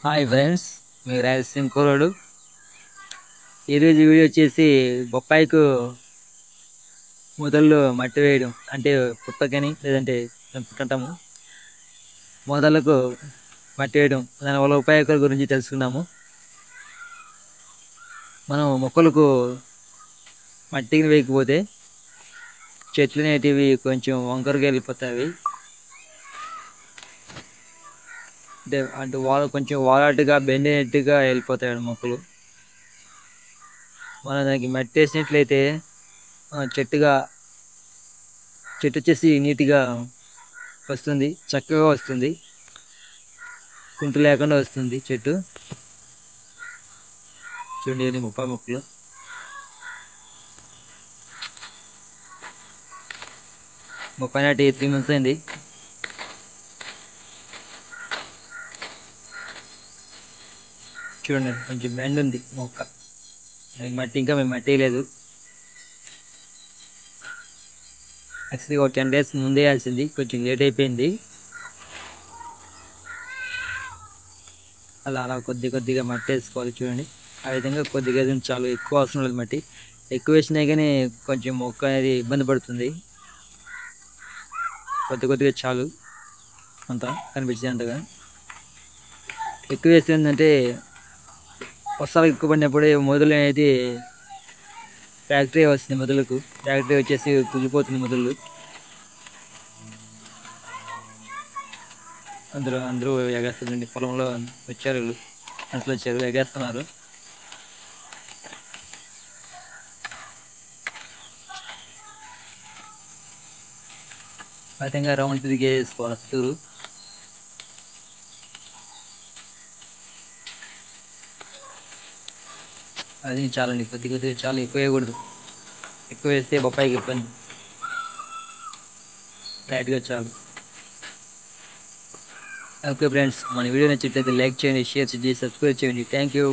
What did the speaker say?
Hi friends, మీరు రాయలసీమ కుర్రోడు. ఈరోజు వీడియో వచ్చేసి బొప్పాయికు మొదళ్ళు మట్టి వేయడం అంటే పుట్టకని లేదంటే పుట్టంటాము మొదలకు మట్టి వేయడం దానివల్ల ఉపయోగాల గురించి తెలుసుకుందాము. మనం మొక్కలకు మట్టిని వేయకపోతే చెట్లు అనేటివి కొంచెం వంకరగా వెళ్ళిపోతాయి. అంటే కొంచెం వాలాటుగా బెండినట్టుగా వెళ్ళిపోతాయి మొక్కలు. మనం దానికి మట్టి వేసినట్లయితే చెట్టుగా చెట్టు వచ్చేసి నీట్గా వస్తుంది, చక్కగా వస్తుంది, కుంటు లేకుండా వస్తుంది చెట్టు. చూడండి, ఇది 30 మొక్కలు. 30 నాటి 3 months అయింది. చూడండి, కొంచెం బెండ్ ఉంది మొక్క. మట్టి ఇంకా మేము మట్టి లేదు. యాక్చువల్గా ఒక 10 days ముందే వేయాల్సింది, కొంచెం లేట్ అయిపోయింది. అలా అలా కొద్ది కొద్దిగా మట్టి వేసుకోవాలి. చూడండి, ఆ విధంగా కొద్దిగా చాలు, ఎక్కువ అవసరం లేదు మట్టి. ఎక్కువ వేసినా కానీ కొంచెం మొక్క అనేది ఇబ్బంది పడుతుంది. కొద్ది కొద్దిగా చాలు, అంతా కనిపించేది అంతగా. ఎక్కువ వేస్తే ఏంటంటే వర్షాలు ఎక్కువ పడినప్పుడు మొదలు అనేది ఫ్యాక్టరీ వస్తుంది. మొదలకు ఫ్యాక్టరీ వచ్చేసి కుళ్ళిపోతుంది మొదలు. అందరూ ఎగేస్తారండి పొలంలో. వచ్చారు అసలు వచ్చారు, ఎగేస్తున్నారు. ఆ విధంగా రౌండ్ తిరిగేసుకోవాలి చుట్టూరు. అది చాలండి, కొద్ది కొద్దిగా చాలా, ఎక్కువ వేయకూడదు. ఎక్కువ వేస్తే బొప్పాయికి ఇబ్బంది. లైట్గా చాలు. ఓకే ఫ్రెండ్స్, మన వీడియో నచ్చినట్లయితే లైక్ చేయండి, షేర్ చేయండి, సబ్స్క్రైబ్ చేయండి. Thank you.